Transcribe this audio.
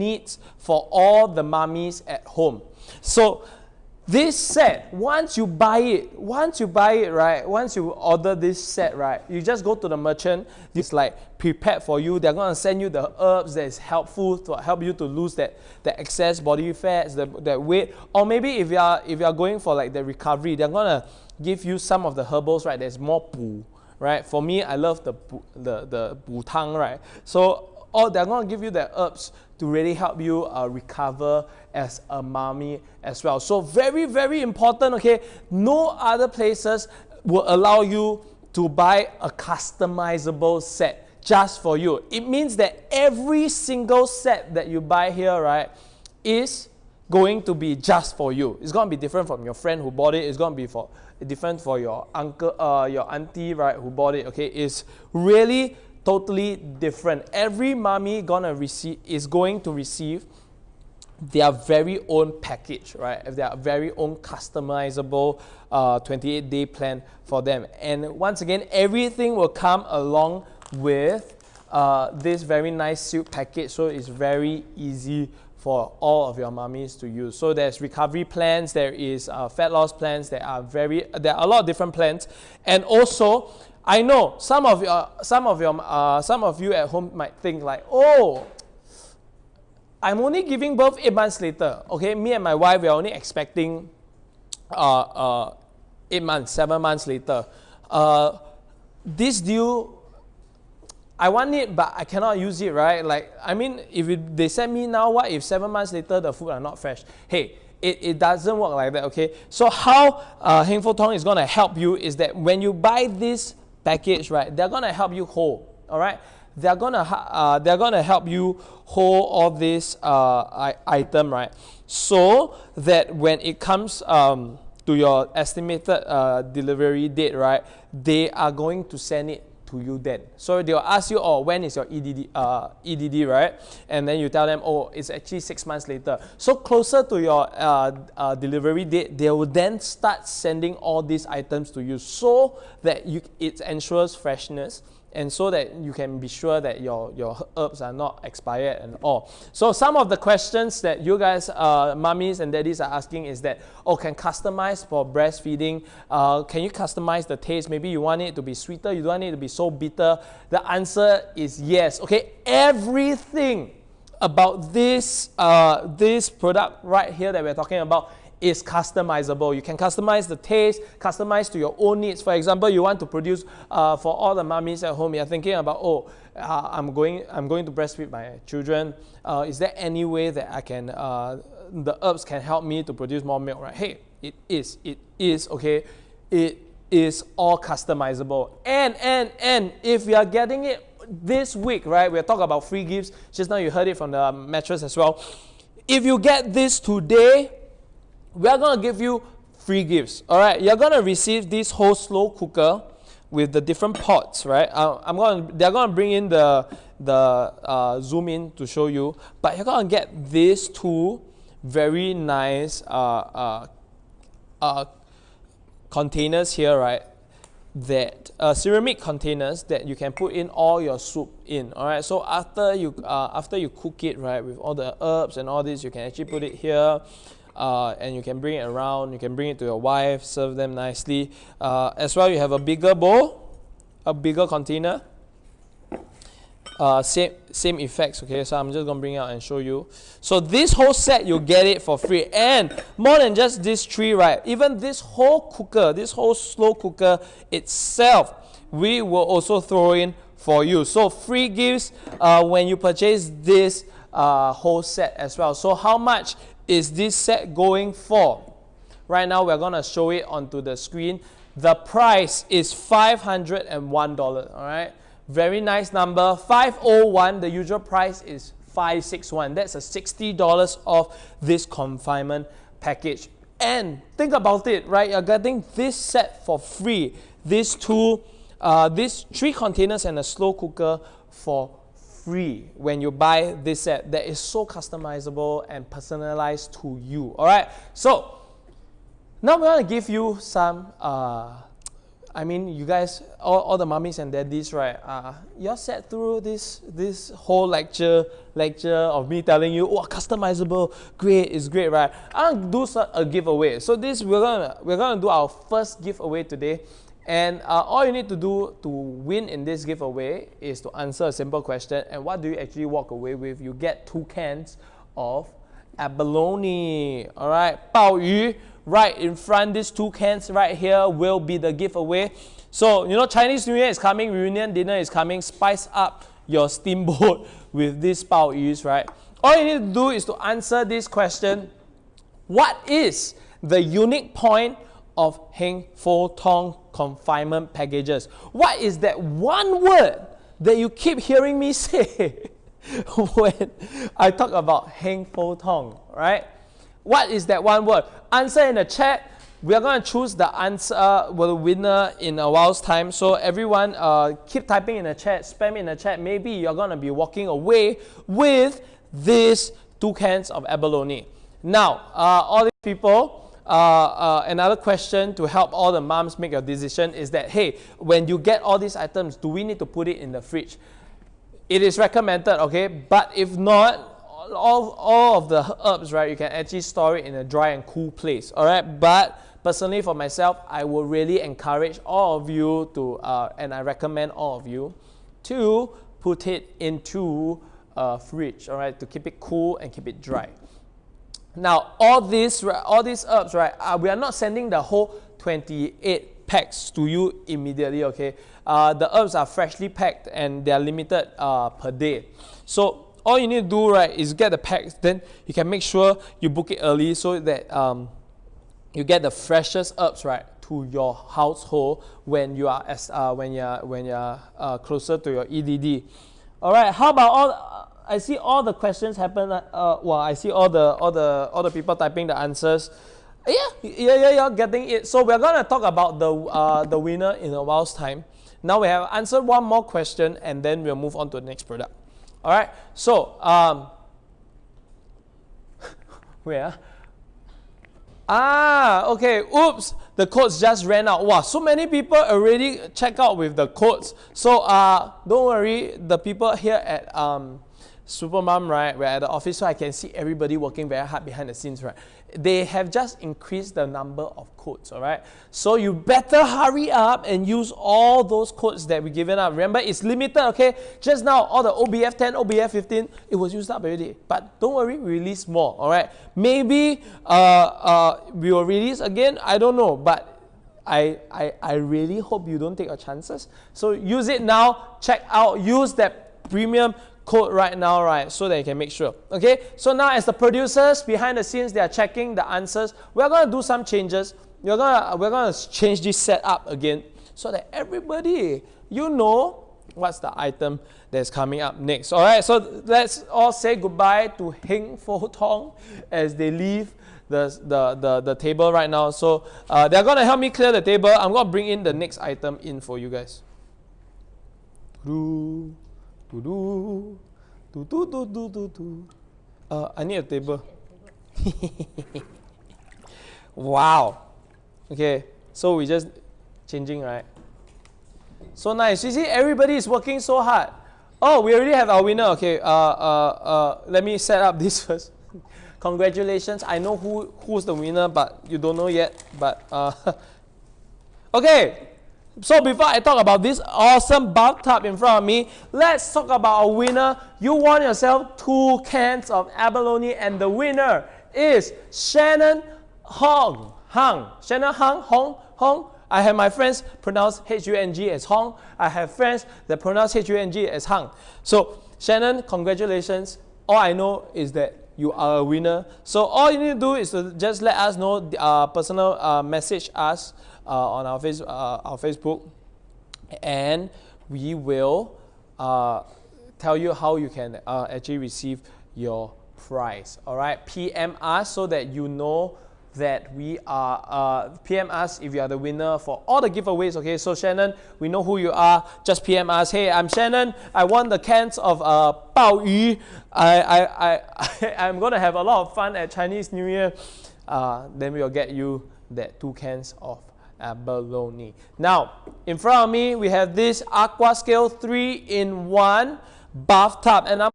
needs for all the mummies at home. So this set, once you buy it, right, once you order this set, right, you just go to the merchant. It's like prepared for you. They're gonna send you the herbs that is helpful to help you to lose that excess body fats, that weight. Or maybe if you are going for like the recovery, they're gonna give you some of the herbals, right? There's more pu, right? For me, I love the pu tang, right? So they're gonna give you the herbs to really help you recover as a mummy as well. So very, very important, okay? No other places will allow you to buy a customizable set just for you. It means that every single set that you buy here, right, is going to be just for you. It's going to be different from your friend who bought it. It's going to be different for your uncle, your auntie, right, who bought it, okay? It's really totally different. Every mummy is going to receive their very own package, right? Their very own customizable 28-day plan for them. And once again, everything will come along with this very nice sealed package, so it's very easy for all of your mummies to use. So there's recovery plans, there is fat loss plans, there are a lot of different plans, and also I know some of you at home might think like, oh, I'm only giving birth 8 months later. Okay, me and my wife, we are only expecting 8 months, 7 months later. This deal, I want it, but I cannot use it, right? Like, I mean, if they send me now, what if 7 months later the food are not fresh? Hey, it doesn't work like that, okay? So how Heng Fo Tong is going to help you is that when you buy this package, right, they're going to help you hold, all right? They're gonna help you hold all this item, right? So that when it comes to your estimated delivery date, right, they are going to send it to you then. So they'll ask you, oh, when is your EDD, right? And then you tell them, oh, it's actually 6 months later. So closer to your delivery date, they will then start sending all these items to you so that it ensures freshness, and so that you can be sure that your herbs are not expired and all. So some of the questions that you guys, mummies and daddies, are asking is that, oh, can customize for breastfeeding? Can you customize the taste? Maybe you want it to be sweeter, you don't want it to be so bitter. The answer is yes. Okay, everything about this product right here that we're talking about is customizable. You can customize the taste, customize to your own needs. For example, you want to produce for all the mummies at home, you're thinking about, oh, I'm going to breastfeed my children. Is there any way that I can, the herbs can help me to produce more milk, right? Hey, it is, okay? It is all customizable. And if you are getting it this week, right, we're talking about free gifts. Just now you heard it from the mattress as well. If you get this today, we are going to give you free gifts, all right? You're going to receive this whole slow cooker with the different pots, right? They're going to bring in the zoom in to show you, but you're going to get these two very nice containers here, right? That ceramic containers that you can put in all your soup in, all right? So after you cook it, right, with all the herbs and all this, you can actually put it here. And you can bring it around, you can bring it to your wife, serve them nicely. As well, you have a bigger bowl, a bigger container. Same effects, okay? So I'm just going to bring it out and show you. So this whole set, you get it for free. And more than just these three, right? Even this whole cooker, this whole slow cooker itself, we will also throw in for you. So free gifts when you purchase this whole set as well. So how much is this set going for? Right now, we're going to show it onto the screen. The price is $501, all right? Very nice number, 501. The usual price is 561. That's a $60 off this confinement package. And think about it, right? You're getting this set for free. These three containers and a slow cooker for free when you buy this set that is so customizable and personalized to you. All right, so now we want to give you some I mean, you guys, all the mummies and daddies, right? You sat through this whole lecture of me telling you, oh, customizable, great, it's great, right? I'm gonna do a giveaway. So we're gonna do our first giveaway today, and all you need to do to win in this giveaway is to answer a simple question. And what do you actually walk away with? You get 2 cans of abalone. All right, 鲍鱼. Right in front, these 2 cans right here will be the giveaway. So, you know, Chinese New Year is coming, reunion dinner is coming. Spice up your steamboat with these 鲍鱼, right? All you need to do is to answer this question. What is the unique point of Heng Fo Tong confinement packages? What is that one word that you keep hearing me say when I talk about Heng Fo Tong, right? What is that one word? Answer in the chat. We are going to choose the answer, the winner in a while's time. So everyone, keep typing in the chat, spam in the chat. Maybe you're going to be walking away with these 2 cans of abalone. Now, all these people, another question to help all the moms make a decision is that, hey, when you get all these items, do we need to put it in the fridge? It is recommended, okay? But if not, all of the herbs, right, you can actually store it in a dry and cool place, all right? But personally for myself, I will really encourage all of you to, and I recommend all of you to put it into a fridge, all right, to keep it cool and keep it dry. Now, all these herbs, right, we are not sending the whole 28 packs to you immediately, okay? The herbs are freshly packed and they are limited per day. So all you need to do, right, is get the packs. Then you can make sure you book it early so that you get the freshest herbs, right, to your household when you are closer to your EDD. All right. How about all? I see all the questions happen. Well, I see all the people typing the answers. Yeah, getting it. So we're gonna talk about the winner in a while's time. Now we have answered one more question, and then we'll move on to the next product. All right, so, where? Okay, oops, the codes just ran out. Wow, so many people already check out with the codes. So, don't worry, the people here at Supermom, right, we're at the office, so I can see everybody working very hard behind the scenes, right? They have just increased the number of codes, all right? So you better hurry up and use all those codes that we given up. Remember, it's limited, okay? Just now, all the OBF 10, OBF 15, it was used up already. But don't worry, we release more, all right? Maybe we will release again, I don't know, but I really hope you don't take your chances. So use it now, check out, use that premium code right now, right, so that you can make sure. Okay, so now as the producers behind the scenes, they are checking the answers. We're going to do some changes. We're going to change this setup again so that everybody, you know what's the item that's coming up next. All right, so let's all say goodbye to Heng Fo Tong as they leave the table right now. So they're going to help me clear the table. I'm going to bring in the next item in for you guys. I need a table. Wow. Okay, so we just changing, right? So nice. You see, everybody is working so hard. Oh, we already have our winner. Okay, let me set up this first. Congratulations. I know who's the winner, but you don't know yet. But okay. So before I talk about this awesome bathtub in front of me, let's talk about our winner. You won yourself 2 cans of abalone, and the winner is Shannon Hong. Shannon Hong. I have my friends pronounce H-U-N-G as Hong. I have friends that pronounce H-U-N-G as Hang. So Shannon, congratulations. All I know is that you are a winner. So all you need to do is to just let us know, personal message us on our Facebook, and we will tell you how you can actually receive your prize. All right, PM us so that you know that we are, PM us if you are the winner for all the giveaways. Okay, so Shannon, we know who you are. Just PM us. Hey, I'm Shannon. I won the cans of 鲍鱼. I'm gonna have a lot of fun at Chinese New Year. Then we will get you that 2 cans of abalone. Now, in front of me, we have this Aquascale 3-in-1 bathtub, and I'm